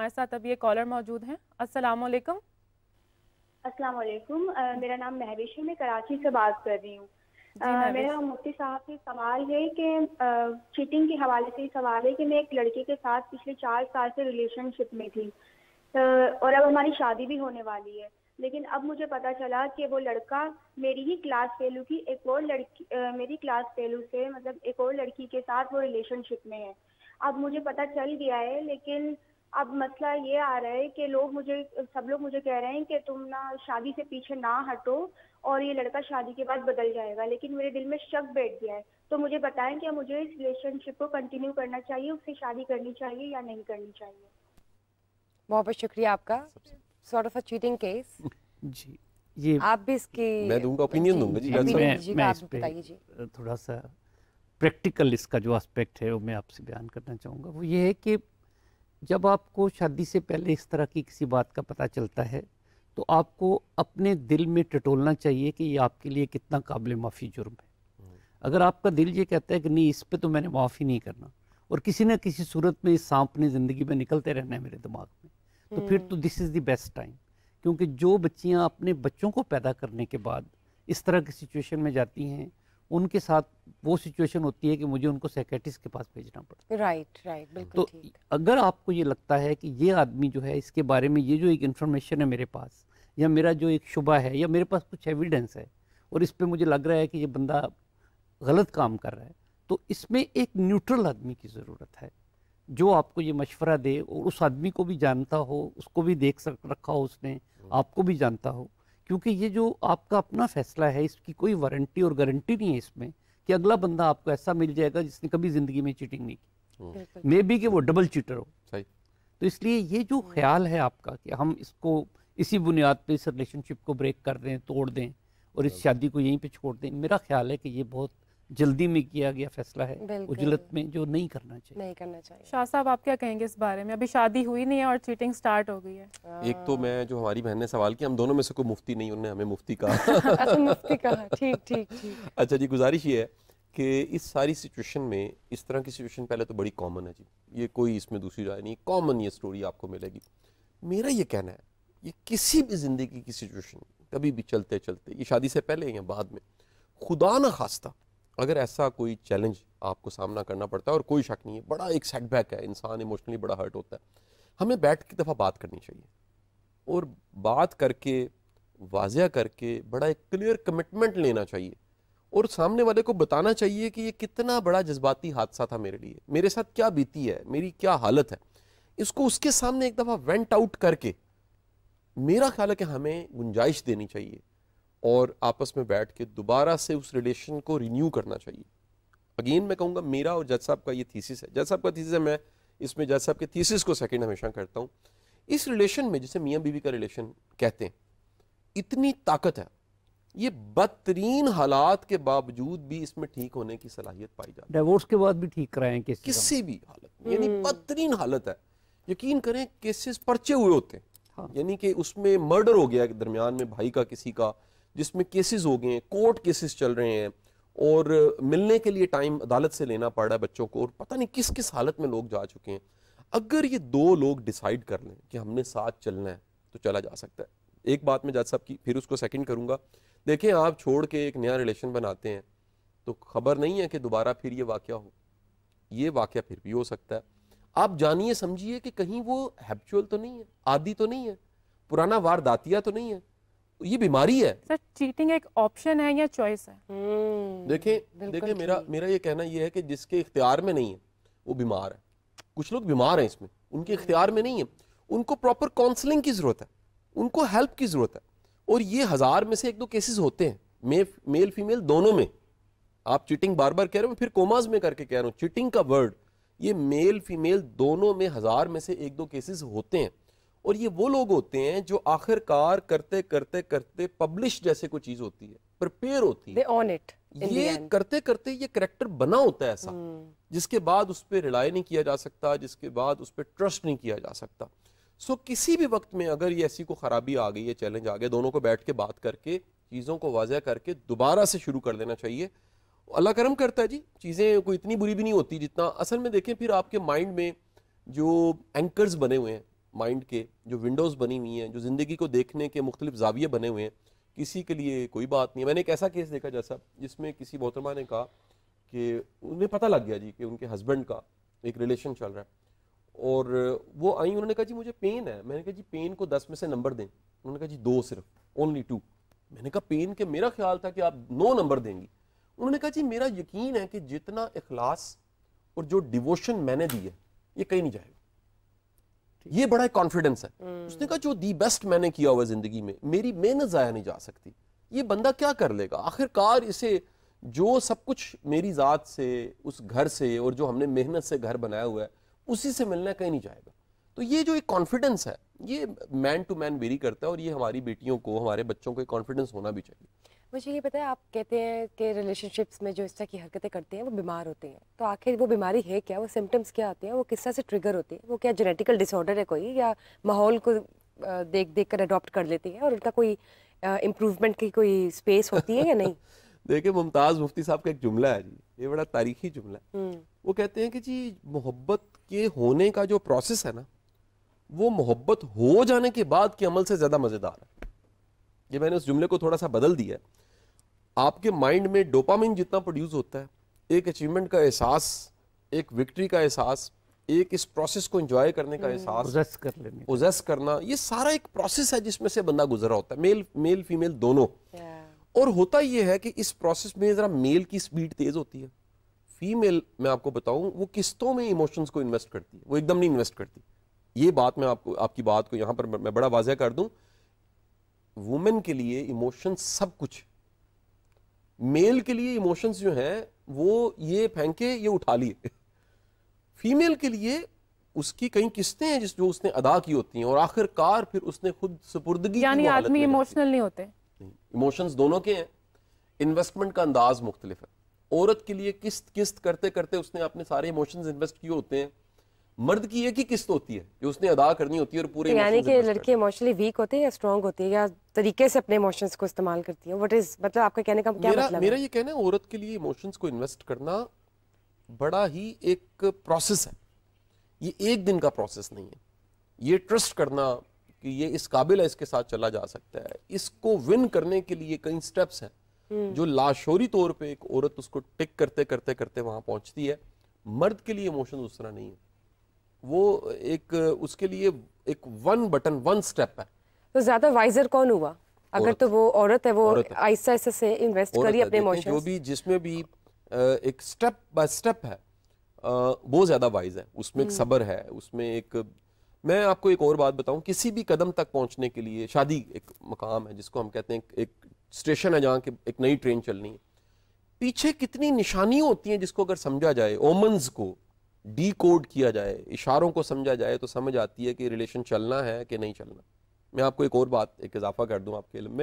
हमारे साथ अभी एक कॉलर मौजूद हैं। अस्सलाम वालेकुम। अस्सलाम वालेकुम, मेरा नाम महविश है, मैं कराची से बात कर रही हूँ। मेरा मुफ्ती साहब से सवाल है कि चीटिंग के हवाले से सवाल है कि मैं एक लड़के के साथ पिछले 4 साल से रिलेशनशिप में थी और अब हमारी शादी भी होने वाली है, लेकिन अब मुझे पता चला कि वो लड़का मेरी ही क्लास फेलो की एक और लड़की मेरी क्लास फेलो से मतलब एक और लड़की के साथ वो रिलेशनशिप में है। अब मुझे पता चल गया है, लेकिन अब मसला ये आ रहा है कि सब लोग मुझे कह रहे हैं कि तुम ना शादी से पीछे ना हटो और ये लड़का शादी के बाद बदल जाएगा, लेकिन मेरे दिल में शक बैठ गया है। तो मुझे बताएं कि मुझे इस रिलेशनशिप को कंटिन्यू करना चाहिए, उससे शादी करनी चाहिए या नहीं करनी चाहिए। बहुत बहुत शुक्रिया आपका। Sort of a cheating case जी, ये आप भी इसकी मैं दूंगा, ओपिनियन दूंगा जी। मैं इस पे थोड़ा सा प्रैक्टिकल इसका जो एस्पेक्ट है वो मैं आपसे बयान करना चाहूँगा। वो ये है कि जब आपको शादी से पहले इस तरह की किसी बात का पता चलता है तो आपको अपने दिल में टटोलना चाहिए कि ये आपके लिए कितना काबिल माफ़ी जुर्म है। अगर आपका दिल ये कहता है कि नहीं, इस पे तो मैंने माफ़ी नहीं करना और किसी न किसी सूरत में इस सांप ने ज़िंदगी में निकलते रहना है मेरे दिमाग में, तो फिर तो this is the best time. क्योंकि जो बच्चियाँ अपने बच्चों को पैदा करने के बाद इस तरह की सिचुएशन में जाती हैं, उनके साथ वो सिचुएशन होती है कि मुझे उनको साइकियाट्रिस्ट के पास भेजना पड़ता है। राइट, बिल्कुल तो अगर आपको ये लगता है कि ये आदमी जो है, इसके बारे में ये जो एक इन्फॉर्मेशन है मेरे पास, या मेरा जो एक शुबा है, या मेरे पास कुछ एविडेंस है और इस पे मुझे लग रहा है कि ये बंदा गलत काम कर रहा है, तो इसमें एक न्यूट्रल आदमी की ज़रूरत है जो आपको ये मशवरा दे और उस आदमी को भी जानता हो, उसको भी देख रखा हो उसने, आपको भी जानता हो। क्योंकि ये जो आपका अपना फैसला है, इसकी कोई वारंटी और गारंटी नहीं है इसमें कि अगला बंदा आपको ऐसा मिल जाएगा जिसने कभी ज़िंदगी में चीटिंग नहीं की, मे बी कि वो डबल चीटर हो। तो इसलिए ये जो ख्याल है आपका कि हम इसको इसी बुनियाद पे इस रिलेशनशिप को ब्रेक कर दें, तोड़ दें और इस शादी को यहीं पे छोड़ दें, मेरा ख्याल है कि ये बहुत जल्दी में किया गया फैसला है, उजलत में, जो नहीं करना चाहिए। शाह साहब, आप क्या कहेंगे इस बारे में? अभी शादी हुई नहीं है और चीटिंग स्टार्ट हो गई है। एक तो मैं, जो हमारी बहन ने सवाल किया, हम दोनों में से कोई मुफ्ती नहीं, उन्होंने हमें मुफ्ती कहा। मुफ्ती कहा, ठीक। अच्छा जी, गुजारिश ये है कि इस सारी सिचुएशन में, इस तरह की सिचुएशन पहले तो बड़ी कॉमन है जी, ये कोई इसमें दूसरी राय नहीं, कॉमन ये स्टोरी आपको मिलेगी। मेरा ये कहना है, ये किसी भी ज़िंदगी की सिचुएशन कभी भी चलते चलते, ये शादी से पहले या बाद में, खुदा न खास्ता अगर ऐसा कोई चैलेंज आपको सामना करना पड़ता है, और कोई शक नहीं है बड़ा एक सेटबैक है, इंसान इमोशनली बड़ा हर्ट होता है, हमें बैठ के दफ़ा बात करनी चाहिए और बात करके, वाज़िया करके, बड़ा एक क्लियर कमिटमेंट लेना चाहिए और सामने वाले को बताना चाहिए कि ये कितना बड़ा जज्बाती हादसा था मेरे लिए, मेरे साथ क्या बीती है, मेरी क्या हालत है। इसको उसके सामने एक दफ़ा वेंट आउट करके, मेरा ख्याल है कि हमें गुंजाइश देनी चाहिए और आपस में बैठ के दोबारा से उस रिलेशन को रिन्यू करना चाहिए। अगेन मैं कहूँगा, मेरा और जज साहब का ये थीसिस है, जज साहब का थीसिस है, मैं इसमें जज साहब के थीसिस को सेकंड हमेशा करता हूँ। इस रिलेशन में, जिसे मियाँ बीवी का रिलेशन कहते हैं, इतनी ताकत है, ये बदतरीन हालात के बावजूद भी इसमें ठीक होने की सलाहियत पाई जाती है। डिवोर्स के बाद भी ठीक कराएं किसी भी हालत में, यानी बदतरीन हालत है, यकीन करें केसेस पर्चे हुए होते हैं। यानी कि उसमें मर्डर हो गया दरमियान में भाई का किसी का, जिसमें केसेस हो गए हैं, कोर्ट केसेस चल रहे हैं और मिलने के लिए टाइम अदालत से लेना पड़ रहा है बच्चों को, और पता नहीं किस किस हालत में लोग जा चुके हैं। अगर ये दो लोग डिसाइड कर लें कि हमने साथ चलना है तो चला जा सकता है। एक बात मैं जज साहब की फिर उसको सेकंड करूंगा, देखें आप छोड़ के एक नया रिलेशन बनाते हैं तो खबर नहीं है कि दोबारा फिर ये वाकया हो, ये वाकया फिर भी हो सकता है। आप जानिए समझिए कि कहीं वो हैबिचुअल तो नहीं है, आदी तो नहीं है, पुराना वारदातिया तो नहीं है, ये बीमारी है। सर, चीटिंग एक ऑप्शन है या चॉइस है? देखें मेरा ये कहना ये है कि जिसके इख्तियार में नहीं है वो बीमार है। कुछ लोग बीमार हैं इसमें, उनके इख्तियार में नहीं है, उनको प्रॉपर काउंसलिंग की जरूरत है, उनको हेल्प की जरूरत है। और ये 1000 में से 1-2 केसेस होते हैं, मेल फीमेल दोनों में। आप चीटिंग बार बार कह रहे हो, फिर कोमाज में करके कह रहा हूँ, चीटिंग का वर्ड ये मेल फीमेल दोनों में 1000 में से 1-2 केसेस होते हैं। और ये वो लोग होते हैं जो आखिरकार करते करते करते पब्लिश जैसे कोई चीज होती है, प्रिपेयर होती है, They own it ये करते करते ये कैरेक्टर बना होता है ऐसा, जिसके बाद उस पर रिलाई नहीं किया जा सकता, जिसके बाद उस पर ट्रस्ट नहीं किया जा सकता। सो किसी भी वक्त में अगर ये ऐसी को खराबी आ गई है, चैलेंज आ गया, दोनों को बैठ के बात करके चीज़ों को वाज़ह करके दोबारा से शुरू कर देना चाहिए। अल्लाह करम करता है जी, चीज़ें कोई इतनी बुरी भी नहीं होती जितना असल में। देखें फिर आपके माइंड में जो एंकर्स बने हुए हैं, مائنڈ کے جو ونڈوز بنی ہوئی ہیں, جو زندگی کو دیکھنے کے مختلف زاویے بنے ہوئے ہیں, کسی کے لیے کوئی بات نہیں ہے. میں نے ایک ایسا کیس دیکھا جیسا جس میں کسی محترمہ نے کہا کہ انہیں پتہ لگ گیا جی کہ ان کے ہسبینڈ کا ایک ریلیشن چل رہا ہے, اور وہ آئیں, انہوں نے کہا جی مجھے پین ہے. میں نے کہا جی پین کو 10 میں سے نمبر دیں. انہوں نے کہا جی 2 صرف, اونلی 2. میں نے کہا پین کے میرا خیال تھا کہ آپ 9 نمبر دیں گی. انہوں نے کہا جی میرا یقین ہے کہ جتنا اخلاص اور جو ڈیووشن میں نے دی ہے یہ کہیں نہیں جائے گا. یہ بڑا ایک کانفیڈنس ہے. اس نے کہا جو دی بیسٹ میں نے کیا ہوا زندگی میں, میری محنت ضائع نہیں جا سکتی. یہ بندہ کیا کر لے گا آخر کار, اسے جو سب کچھ میری ذات سے, اس گھر سے, اور جو ہم نے محنت سے گھر بنایا ہوا ہے اسی سے ملنا کہیں نہیں جائے گا. تو یہ جو ایک کانفیڈنس ہے یہ مین ٹو مین ویری کرتا ہے, اور یہ ہماری بیٹیوں کو, ہمارے بچوں کو ایک کانفیڈنس ہونا بھی چاہیے. مجھے یہ پتہ ہے, آپ کہتے ہیں کہ ریلیشن شپس میں جو اس طرح کی حرکتیں کرتے ہیں وہ بیمار ہوتے ہیں, تو آخر وہ بیماری ہے کیا, وہ سمٹمس کیا ہوتے ہیں, وہ کس طرح سے ٹریگر ہوتے ہیں, وہ کیا جینیٹیکل ڈس آرڈر ہے کوئی, یا ماحول کو دیکھ دیکھ کر اڈاپٹ کر لیتے ہیں, اور ان کا کوئی امپروومنٹ کی کوئی اسپیس ہوتی ہے یا نہیں؟ دیکھیں ممتاز مفتی صاحب کا ایک جملہ ہے جی, یہ بڑا تاریخی جملہ ہے. وہ کہتے ہیں کہ جی محبت کے ہونے کا جو پروسیس ہے نا, وہ محبت ہو جانے کے بعد کے عمل سے زیادہ مزیدار ہے. یہ میں نے اس جملے کو تھوڑا سا بدل دیا ہے. آپ کے مائنڈ میں ڈوپامین جتنا پروڈیوس ہوتا ہے, ایک اچیومنٹ کا احساس, ایک وکٹری کا احساس, ایک اس پروسیس کو انجوائے کرنے کا احساس, پوزیس کرنا, یہ سارا ایک پروسیس ہے جس میں سے بندہ گزرا ہوتا ہے, میل فیمیل دونوں. اور ہوتا یہ ہے کہ اس پروسیس میں ذرا میل کی سپیڈ تیز ہوتی ہے. فیمیل میں آپ کو بتاؤں وہ قسطوں میں ایموشنز کو انویسٹ کرتی ہے, وہ ایک دم نہیں انویسٹ کرتی. یہ بات میں آپ کی بات کو یہاں پر میں بڑا واضح کر دوں, وومن کے لیے ایموشن سب کچھ. میل کے لیے ایموشنز جو ہیں وہ یہ پھینکے یہ اٹھا لیے. فیمیل کے لیے اس کی کئی قسطیں ہیں جو اس نے ادا کی ہوتی ہیں, اور آخر کار پھر اس نے خود سپردگی, یعنی آدمی ایموشنل نہیں ہوتے. ایموشنز دونوں کے ہیں, انویسٹمنٹ کا انداز مختلف ہے. عورت کے لیے قسط کرتے کرتے اس نے اپنے سارے ایموشنز انویسٹ کیے ہوتے ہیں. مرد کی ایک ہی قسط ہوتی ہے جو اس نے ادا کرنی ہوتی ہے, اور پورے یعنی کہ لڑکی ایموشنلی ویک ہوتی ہے یا اسٹرانگ ہوتی ہے, یا طریقے سے اپنے ایموشنز کو استعمال کرتی ہے. واٹ از مطلب آپ کا کہنے کا کیا مطلب ہے؟ میرا یہ کہنا ہے عورت کے لیے ایموشنز کو انویسٹ کرنا بڑا ہی ایک پروسیس ہے. یہ ایک دن کا پروسیس نہیں ہے. یہ ٹرسٹ کرنا کہ یہ اس قابل ہے, اس کے ساتھ چلا جا سکتا ہے, اس کو ون کرنے کے لیے کئی سٹیپس ہیں جو لاشعوری طور پہ ایک عورت اس کو ٹک کرتے کرتے کرتے وہاں پہنچتی ہے. مرد کے لیے ایموشن اس طرح نہیں ہے. وہ ایک اس کے لیے ایک ون سٹیپ ہے. تو زیادہ وائزر کون ہوا؟ اگر تو وہ عورت ہے, وہ آہستہ آہستہ سے انویسٹ کری اپنے ایموشنز. جو بھی جس میں بھی ایک سٹیپ بائی سٹیپ ہے وہ زیادہ وائز ہے. اس میں ایک صبر ہے, اس میں ایک, میں آپ کو ایک اور بات بتاؤں, کسی بھی قدم تک پہنچنے کے لیے شادی ایک مقام ہے جس کو ہم کہتے ہیں ایک اسٹیشن ہے جہاں کہ ایک نئی ٹرین چلنی ہے. پیچھے کتنی نشانیاں ہوتی ہیں جس کو اگر سمجھا جائے, اومنز کو ڈی کوڈ کیا جائے, اشاروں کو سمجھا جائے, تو سمجھ آتی ہے کہ ریلیشن چلنا ہے کہ نہیں چلنا. میں آپ کو ایک اور بات ایک اضافہ کر دوں آپ کے علم میں.